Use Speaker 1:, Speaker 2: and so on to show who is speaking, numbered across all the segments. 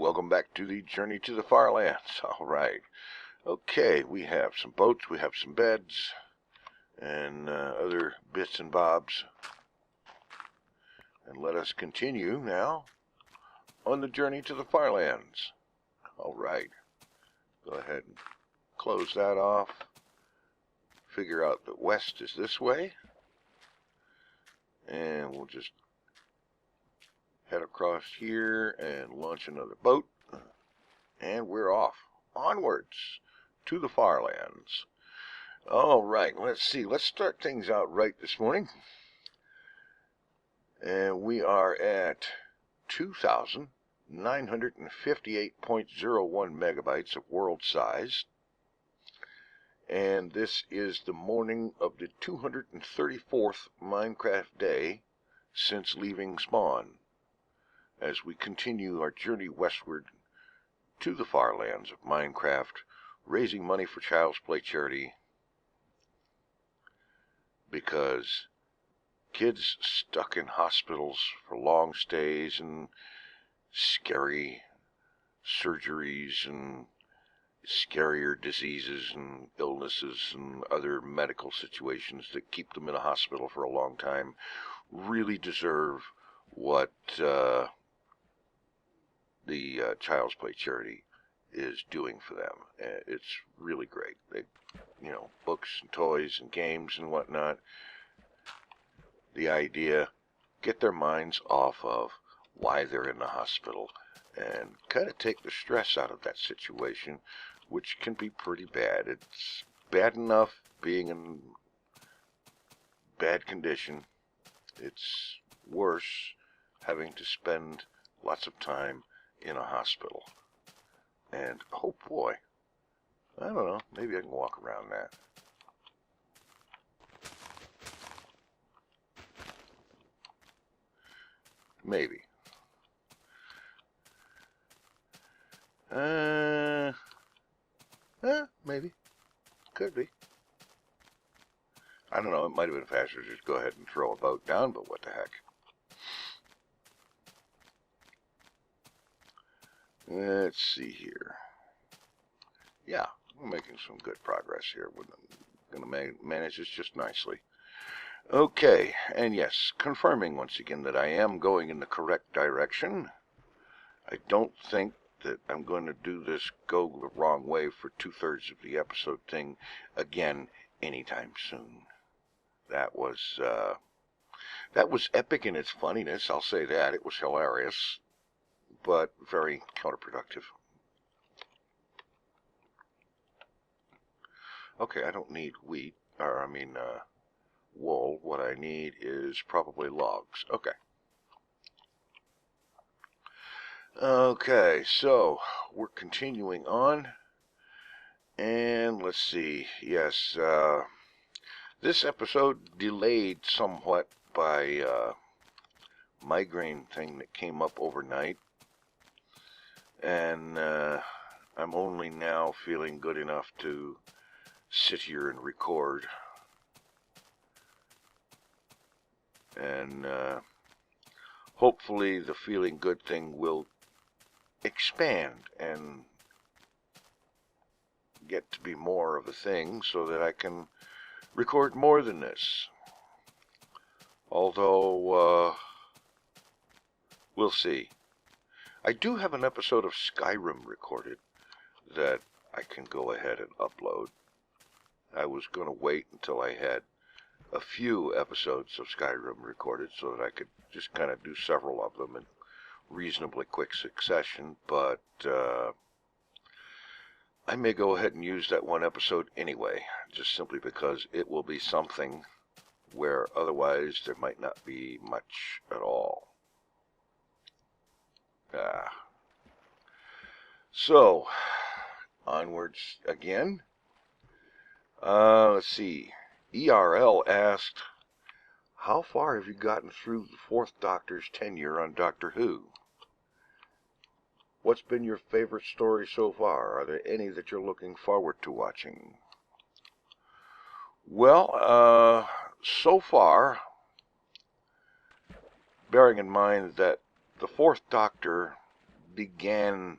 Speaker 1: welcome back to the Journey to the FarLands. Alright, okay, we have some boats, we have some beds, and other bits and bobs. And let us continue now on the Journey to the FarLands. Alright, go ahead and close that off. Figure out that west is this way. And we'll just head across here and launch another boat. And we're off. Onwards to the FarLands. Alright, let's see. Let's start things out right this morning. And we are at 2,958.01 megabytes of world size. And this is the morning of the 234th Minecraft day since leaving spawn, as we continue our journey westward to the FarLands of Minecraft, raising money for Child's Play charity, because kids stuck in hospitals for long stays and scary surgeries and scarier diseases and illnesses and other medical situations that keep them in a hospital for a long time really deserve what the Child's Play charity is doing for them. It's really great. They, books and toys and games and whatnot. The idea, get their minds off of why they're in the hospital and kind of take the stress out of that situation, which can be pretty bad. It's bad enough being in bad condition. It's worse having to spend lots of time in a hospital. And, oh boy, I don't know, maybe I can walk around that. Maybe. Maybe. Could be. I don't know, it might have been faster to just go ahead and throw a boat down, but what the heck. Let's see here. Yeah, we're making some good progress here. We're going to manage this just nicely. Okay, and yes, confirming once again that I am going in the correct direction. I don't think that I'm going to do this go the wrong way for 2/3 of the episode thing again anytime soon. That was epic in its funniness, I'll say that. It was hilarious, but very counterproductive. Okay, I don't need wheat, wool. What I need is probably logs. Okay. Okay, so we're continuing on. And let's see. Yes, this episode delayed somewhat by migraine thing that came up overnight. And I'm only now feeling good enough to sit here and record. And hopefully the feeling good thing will expand and get to be more of a thing so that I can record more than this. Although, we'll see. I do have an episode of Skyrim recorded that I can go ahead and upload. I was going to wait until I had a few episodes of Skyrim recorded so that I could just kind of do several of them in reasonably quick succession, but I may go ahead and use that one episode anyway, just simply because it will be something where otherwise there might not be much at all. So, onwards again. Let's see. ERL asked, how far have you gotten through the 4th Doctor's tenure on Doctor Who? What's been your favorite story so far? Are there any that you're looking forward to watching? Well, so far, bearing in mind that the 4th Doctor began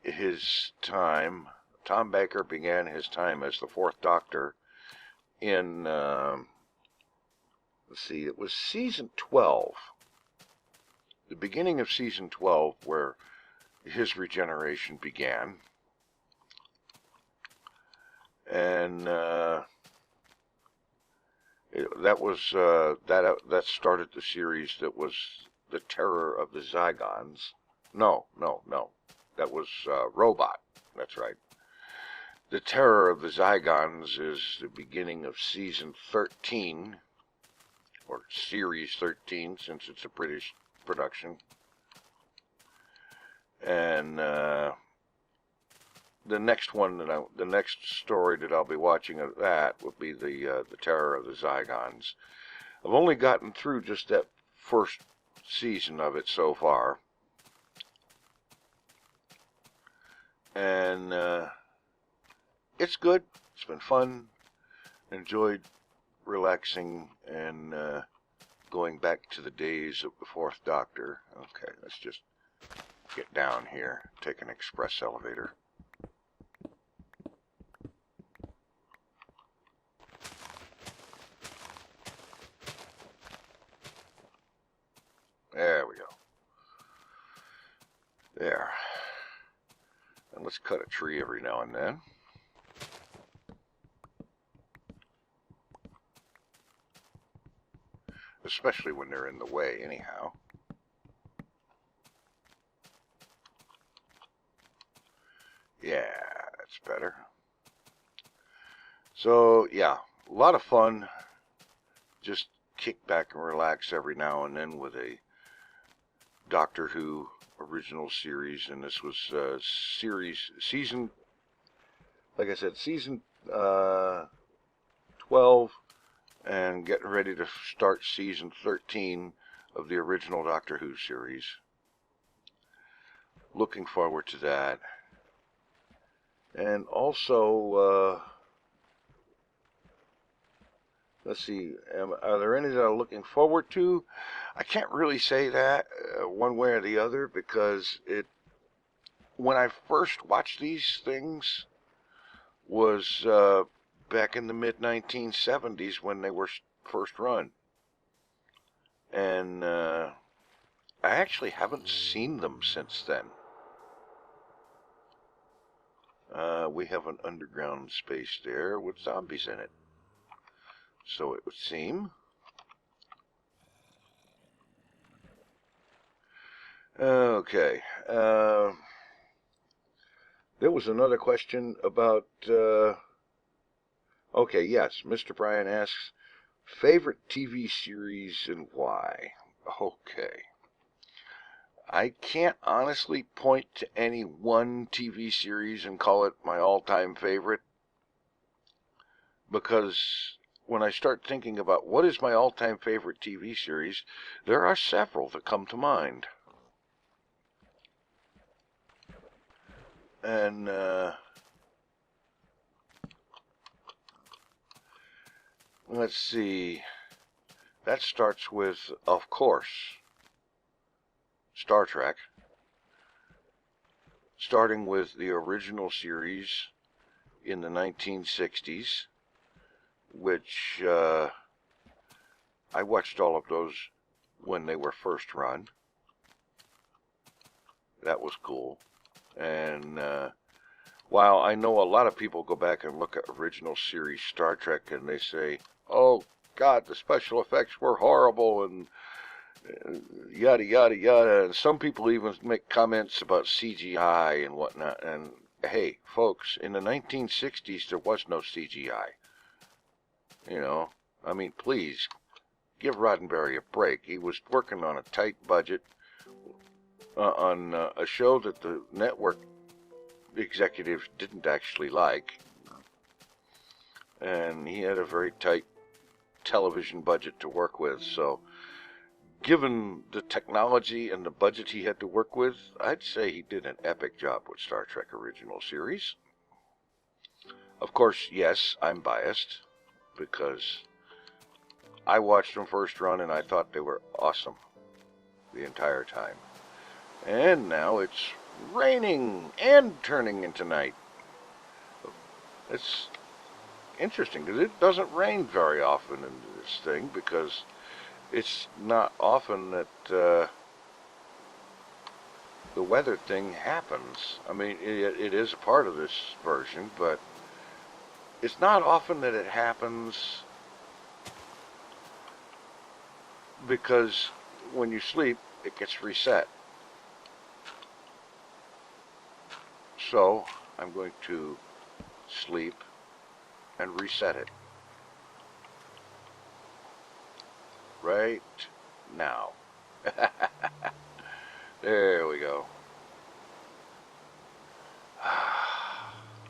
Speaker 1: his time, Tom Baker began his time as the Fourth Doctor in, let's see, it was season 12. The beginning of season 12 where his regeneration began. And that started the series that was the Terror of the Zygons. No. That was Robot. That's right. The Terror of the Zygons is the beginning of season 13, or series 13, since it's a British production. And the next story that I'll be watching of that will be the Terror of the Zygons. I've only gotten through just that first season of it so far, and it's good. It's been fun. Enjoyed relaxing and going back to the days of the Fourth Doctor. Okay, let's just get down here. Take an express elevator. There we go. There. And let's cut a tree every now and then. Especially when they're in the way, anyhow. Yeah, that's better. So, yeah, a lot of fun. Just kick back and relax every now and then with a Doctor Who original series, and this was season, like I said, season 12, and getting ready to start season 13 of the original Doctor Who series. Looking forward to that. And also, let's see, are there any that I'm looking forward to? I can't really say that one way or the other, because when I first watched these things was back in the mid-1970s when they were first run. And I actually haven't seen them since then. We have an underground space there with zombies in it. So it would seem. Okay. There was another question about... okay, yes. Mr. Bryan asks, favorite TV series and why? Okay. I can't honestly point to any one TV series and call it my all-time favorite, because when I start thinking about what is my all-time favorite TV series, there are several that come to mind. And let's see. That starts with, of course, Star Trek. Starting with the original series in the 1960s, which I watched all of those when they were first run. That was cool. And while I know a lot of people go back and look at original series Star Trek and they say, oh God, the special effects were horrible and yada yada yada, and some people even make comments about CGI and whatnot. And hey, folks, in the 1960s there was no CGI. You know, I mean, please give Roddenberry a break. He was working on a tight budget on a show that the network executives didn't actually like, and he had a very tight television budget to work with. So given the technology and the budget he had to work with, I'd say he did an epic job with Star Trek original series. Of course, yes, I'm biased, because I watched them first run and I thought they were awesome the entire time. And now it's raining and turning into night. It's interesting because it doesn't rain very often in this thing, because it's not often that the weather thing happens. I mean, it is a part of this version, but it's not often that it happens, because when you sleep, it gets reset. So I'm going to sleep and reset it right now. There we go.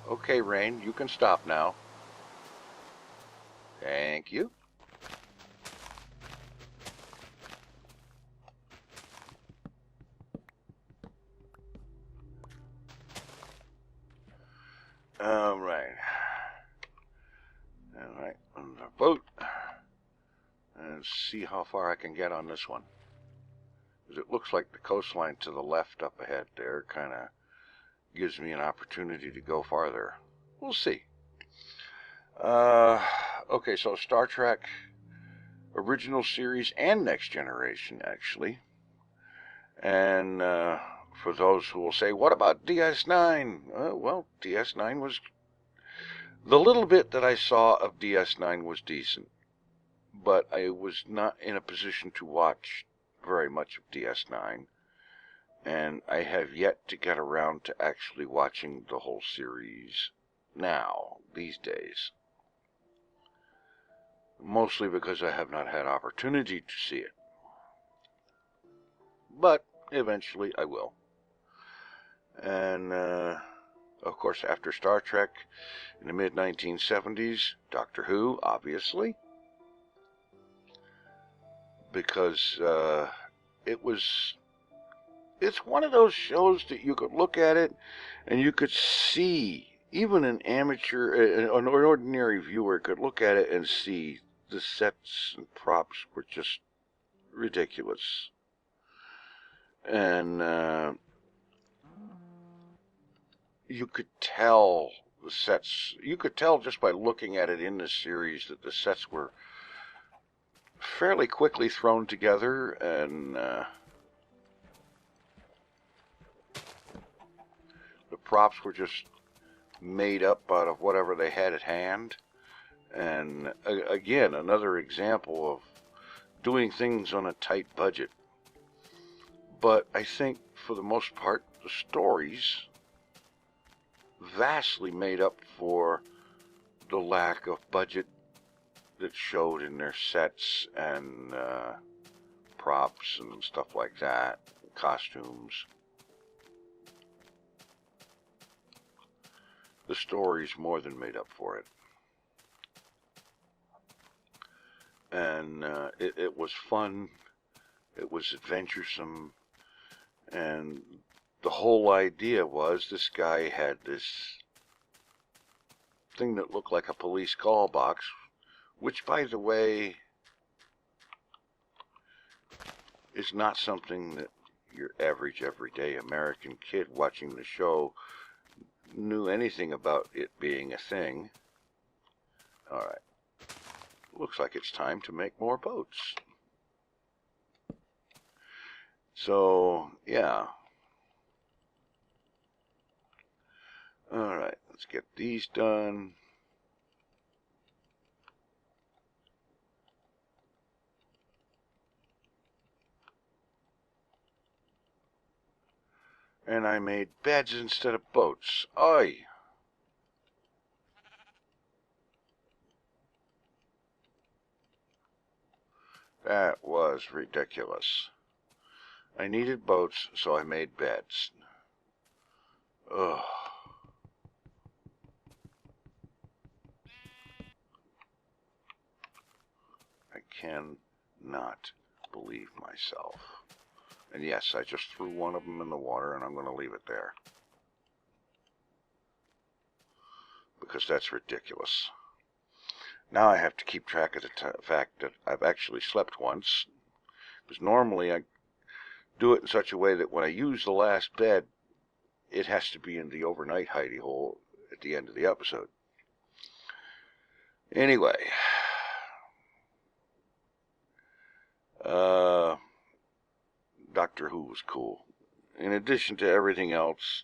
Speaker 1: Okay, rain, you can stop now. Thank you. Alright, on the boat. And see how far I can get on this one. Because it looks like the coastline to the left up ahead there kind of gives me an opportunity to go farther. We'll see. Okay, so Star Trek original series and Next Generation, actually. And for those who will say, what about DS9? Well, DS9 was... The little bit that I saw of DS9 was decent. But I was not in a position to watch very much of DS9. And I have yet to get around to actually watching the whole series now, these days. Mostly because I have not had opportunity to see it. But eventually I will. And, of course, after Star Trek in the mid-1970s, Doctor Who, obviously. Because it's one of those shows that you could look at it and you could see, even an ordinary viewer could look at it and see the sets and props were just ridiculous. And you could tell the sets, you could tell just by looking at it in this series that the sets were fairly quickly thrown together, and the props were just made up out of whatever they had at hand. And again, another example of doing things on a tight budget. But I think for the most part, the stories vastly made up for the lack of budget that showed in their sets and props and stuff like that, costumes. The stories more than made up for it. And it was fun, it was adventuresome, and the whole idea was this guy had this thing that looked like a police call box, which, by the way, is not something that your average, everyday American kid watching the show knew anything about it being a thing. Alright. Looks like it's time to make more boats. So, yeah. Alright, let's get these done. And I made beds instead of boats. Oy! That was ridiculous. I needed boats, so I made beds. Ugh. I cannot believe myself. And yes, I just threw one of them in the water, and I'm going to leave it there. Because that's ridiculous. Now I have to keep track of the fact that I've actually slept once. Because normally do it in such a way that when I use the last bed, it has to be in the overnight hidey hole at the end of the episode. Anyway, Doctor Who was cool. In addition to everything else,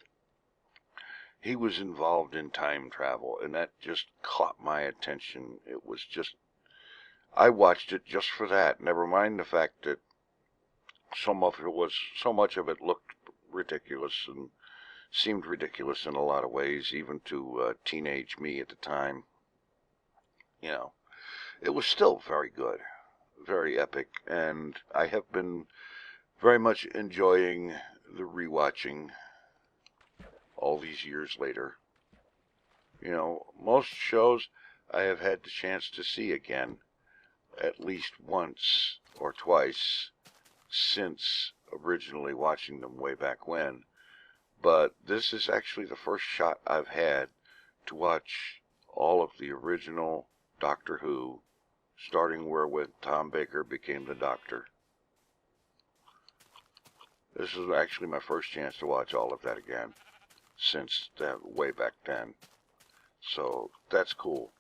Speaker 1: he was involved in time travel, and that just caught my attention. It was just, I watched it just for that. Never mind the fact that so much of it looked ridiculous and seemed ridiculous in a lot of ways, even to teenage me at the time. You know, it was still very good, very epic, and I have been very much enjoying the rewatching all these years later. You know, most shows I have had the chance to see again at least once or twice since originally watching them way back when. But this is actually the first shot I've had to watch all of the original Doctor Who, starting where when Tom Baker became the Doctor. This is actually my first chance to watch all of that again since that way back then. So that's cool.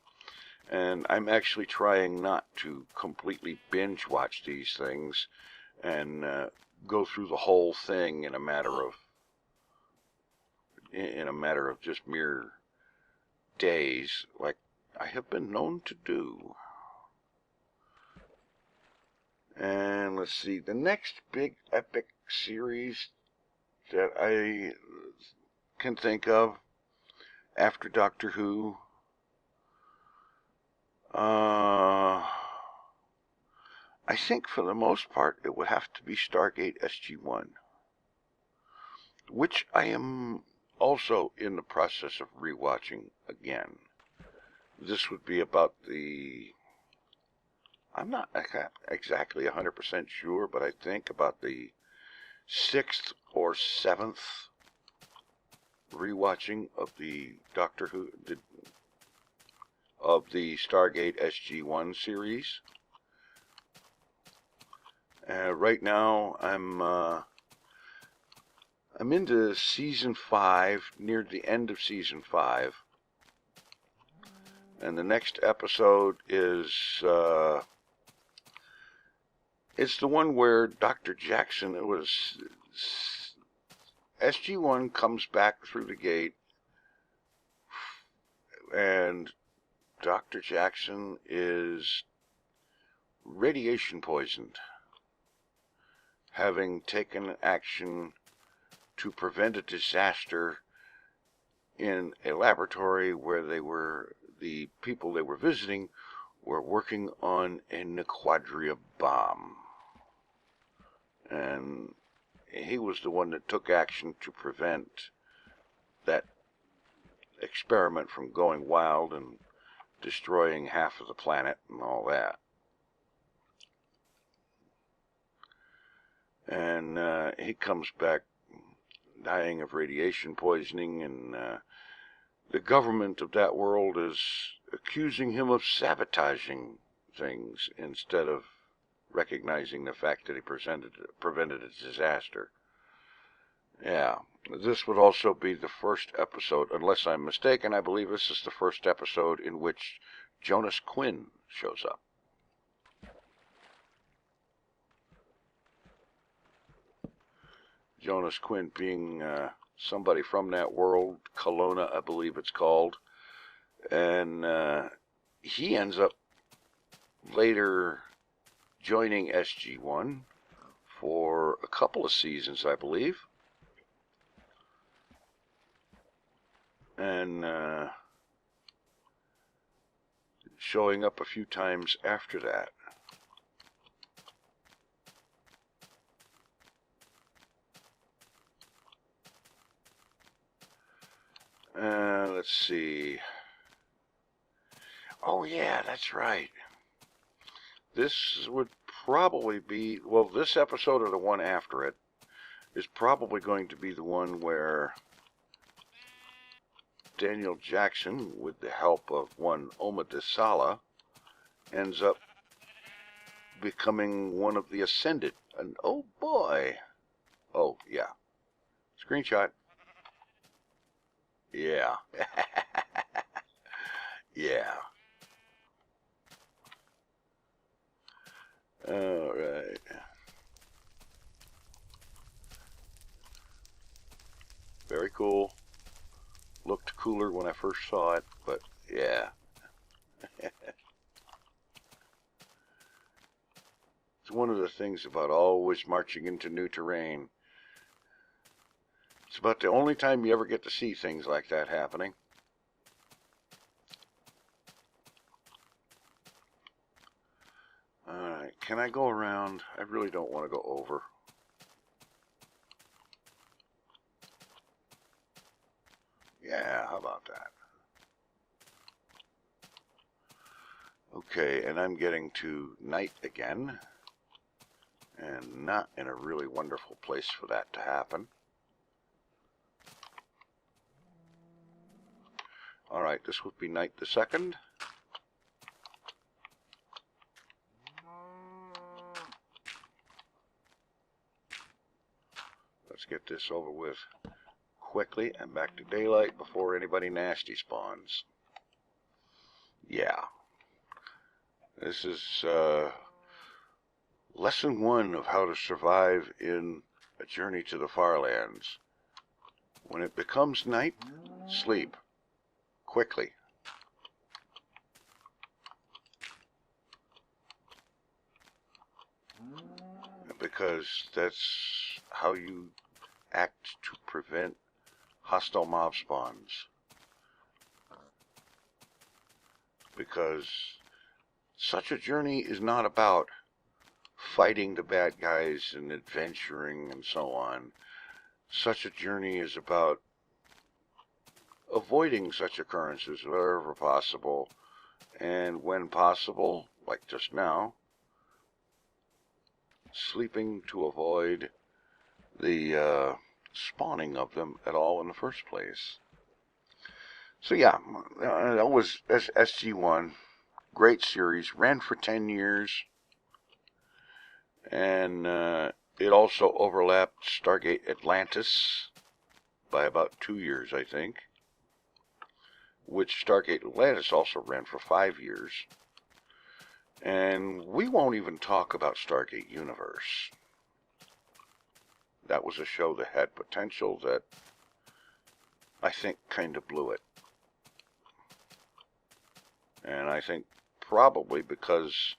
Speaker 1: And I'm actually trying not to completely binge watch these things and go through the whole thing in a matter of just mere days, like I have been known to do. And let's see, the next big epic series that I can think of after Doctor Who, I think for the most part it would have to be Stargate SG-1, which I am also in the process of rewatching again. This would be about I'm not exactly 100% sure, but I think about the 6th or 7th rewatching of the Doctor Who, of the Stargate SG-1 series. Right now, I'm into season 5, near the end of season 5, and the next episode is it's the one where Dr. Jackson, it was SG-1 comes back through the gate, and Dr. Jackson is radiation poisoned, having taken action to prevent a disaster in a laboratory where the people they were visiting were working on a Nequadria bomb. And he was the one that took action to prevent that experiment from going wild and destroying half of the planet and all that. And he comes back dying of radiation poisoning, and the government of that world is accusing him of sabotaging things instead of recognizing the fact that he prevented a disaster. Yeah, this would also be the first episode, unless I'm mistaken, I believe this is the first episode in which Jonas Quinn shows up. Jonas Quinn being somebody from that world, Kelowna, I believe it's called. And he ends up later joining SG-1 for a couple of seasons, I believe. And showing up a few times after that. Let's see. Oh yeah, that's right. This would probably be, well, this episode or the one after it is probably going to be the one where Daniel Jackson, with the help of one Oma Desala, ends up becoming one of the Ascended. And oh boy, Oh, yeah. Screenshot. Yeah. Yeah. All right. Very cool. Looked cooler when I first saw it, but yeah. It's one of the things about always marching into new terrain. It's about the only time you ever get to see things like that happening. Alright, can I go around? I really don't want to go over. Yeah, how about that? Okay, and I'm getting to night again. And not in a really wonderful place for that to happen. Alright, this would be night the 2nd. Let's get this over with quickly and back to daylight before anybody nasty spawns. Yeah. This is lesson 1 of how to survive in a journey to the FarLands. When it becomes night, sleep. Quickly. Because that's how you act to prevent hostile mob spawns. Because such a journey is not about fighting the bad guys and adventuring and so on. Such a journey is about avoiding such occurrences wherever possible, and when possible, like just now, sleeping to avoid the spawning of them at all in the first place. So yeah, that was SG1. Great series. Ran for 10 years. And it also overlapped Stargate Atlantis by about 2 years, I think. Which Stargate Atlantis also ran for 5 years. And we won't even talk about Stargate Universe. That was a show that had potential that I think kind of blew it. And I think probably because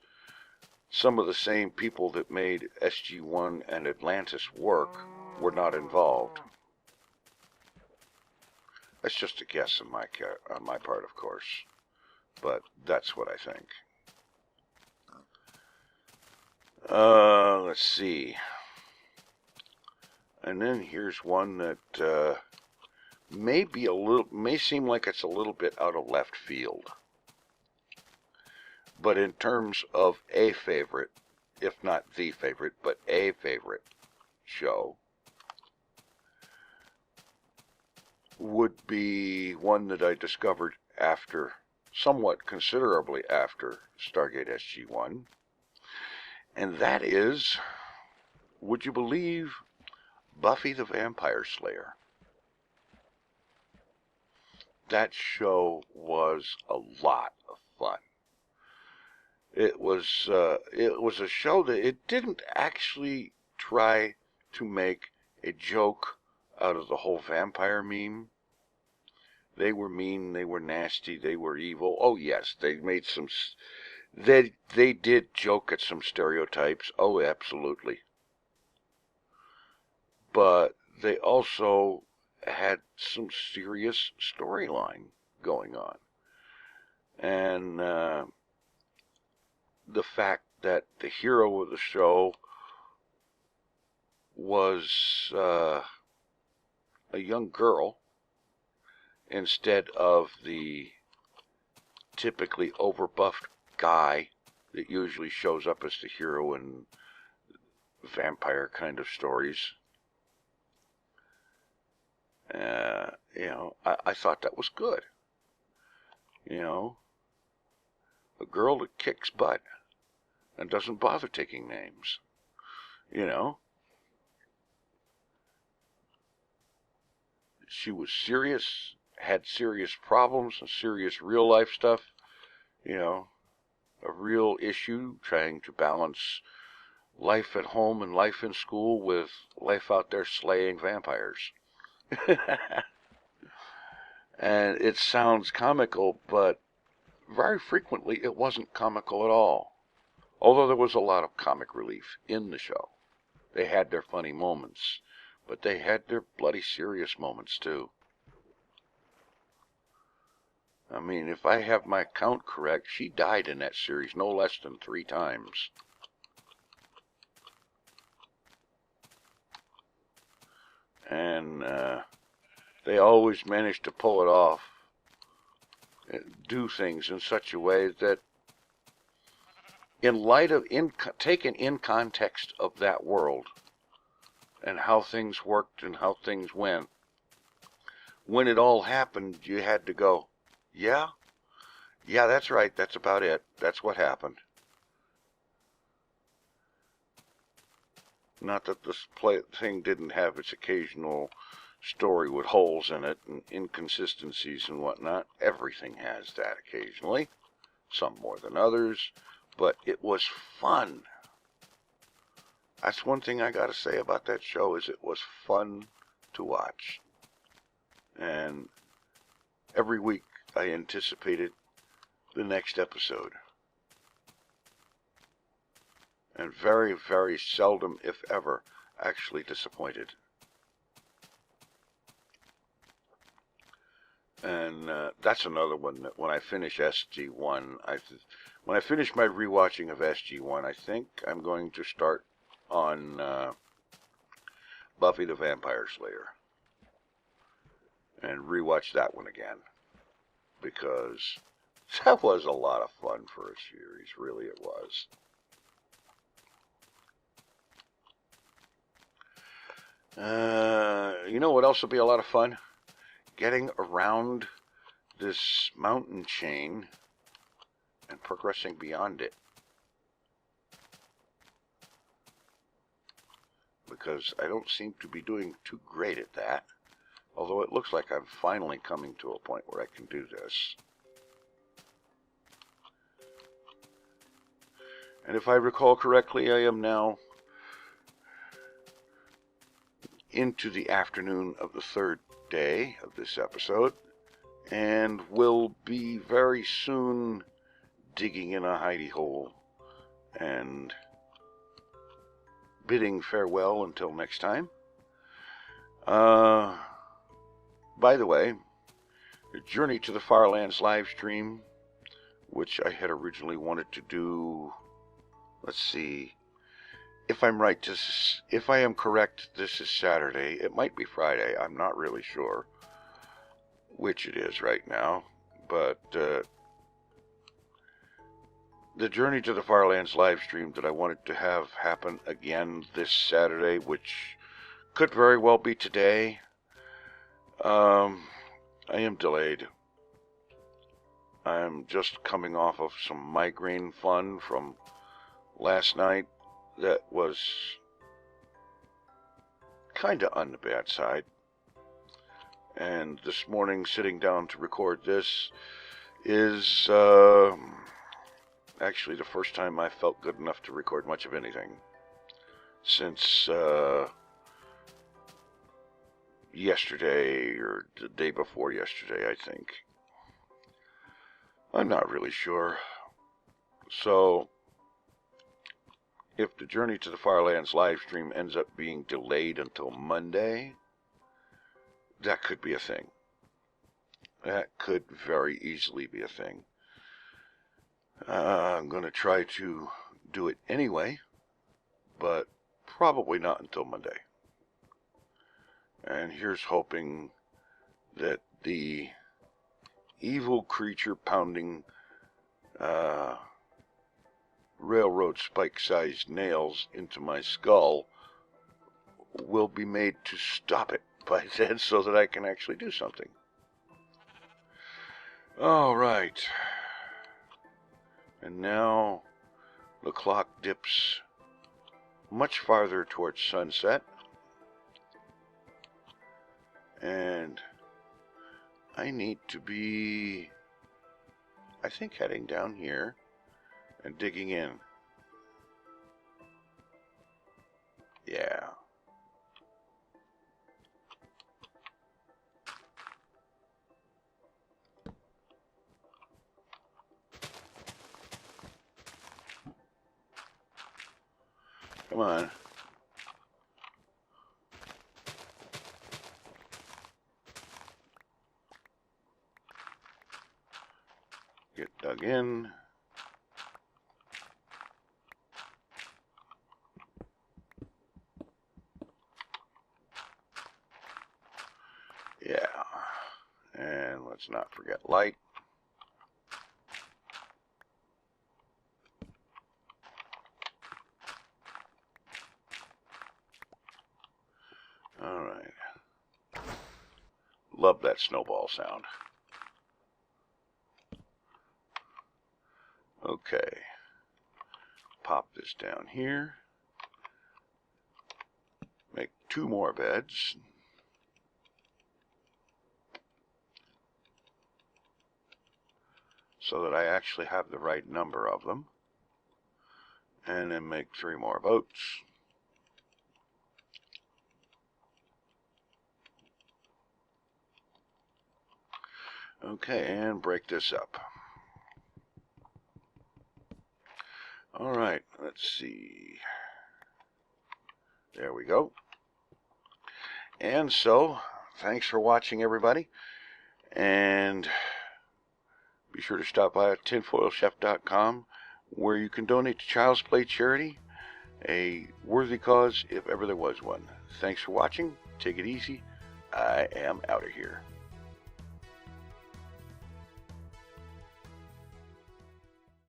Speaker 1: some of the same people that made SG1 and Atlantis work were not involved. That's just a guess on my part, of course. But that's what I think. Let's see. And then here's one that may seem like it's a little bit out of left field. But in terms of a favorite, if not the favorite, but a favorite show, would be one that I discovered somewhat considerably after Stargate SG1. And that is, would you believe, Buffy the Vampire Slayer? That show was a lot of fun. It was a show that it didn't actually try to make a joke out of the whole vampire meme. They were mean, they were nasty, they were evil. Oh yes, they made some. They did joke at some stereotypes. Oh, absolutely. But they also had some serious storyline going on, and the fact that the hero of the show was a young girl instead of the typically overbuffed guy that usually shows up as the hero in vampire kind of stories. I thought that was good. A girl that kicks butt and doesn't bother taking names. she was serious, had serious problems and serious real life stuff, you know, a real issue trying to balance life at home and life in school with life out there slaying vampires. And it sounds comical, but very frequently it wasn't comical at all. Although there was a lot of comic relief in the show. They had their funny moments, but they had their bloody serious moments too. I mean, if I have my count correct, she died in that series no less than 3 times. And they always managed to pull it off, do things in such a way that, in light of, taken in context of that world and how things worked and how things went, when it all happened, you had to go, yeah, that's right, that's about it, that's what happened. Not that this thing didn't have its occasional story with holes in it and inconsistencies and whatnot. Everything has that occasionally, some more than others, but it was fun. That's one thing I gotta say about that show, is it was fun to watch. And every week I anticipated the next episode. And very, very seldom, if ever, actually disappointed. And that's another one that when I finish SG1, when I finish my rewatching of SG1, I think I'm going to start on Buffy the Vampire Slayer and rewatch that one again, because that was a lot of fun for a series, really it was. You know what else will be a lot of fun? Getting around this mountain chain and progressing beyond it. Because I don't seem to be doing too great at that. Although it looks like I'm finally coming to a point where I can do this. And if I recall correctly, I am now into the afternoon of the 3rd day of this episode, and will be very soon digging in a hidey hole and bidding farewell until next time. By the way, the Journey to the FarLands live stream, which I had originally wanted to do, let's see, if I'm right, if I am correct, this is Saturday. It might be Friday. I'm not really sure which it is right now. But the Journey to the FarLands live stream that I wanted to have happen again this Saturday, which could very well be today, I am delayed. I'm just coming off of some migraine fun from last night. That was kind of on the bad side. And this morning, sitting down to record this is actually the first time I felt good enough to record much of anything since yesterday, or the day before yesterday, I think. I'm not really sure. So if the Journey to the FarLands live stream ends up being delayed until Monday, that could be a thing. That could very easily be a thing. I'm going to try to do it anyway, but probably not until Monday. And here's hoping that the evil creature pounding railroad spike-sized nails into my skull will be made to stop it by then, so that I can actually do something. All right. And now the clock dips much farther towards sunset, And I need to be, I think, heading down here and digging in. Yeah. Come on. Get dug in. Yeah. And let's not forget light. All right. Love that snowball sound. Okay. Pop this down here. Make 2 more beds. So that I actually have the right number of them. And then make 3 more boats. Okay, and break this up. Alright, let's see. There we go. And so, thanks for watching, everybody. And be sure to stop by at TinFoilChef.com, where you can donate to Child's Play charity, a worthy cause if ever there was one. Thanks for watching. Take it easy. I am out of here.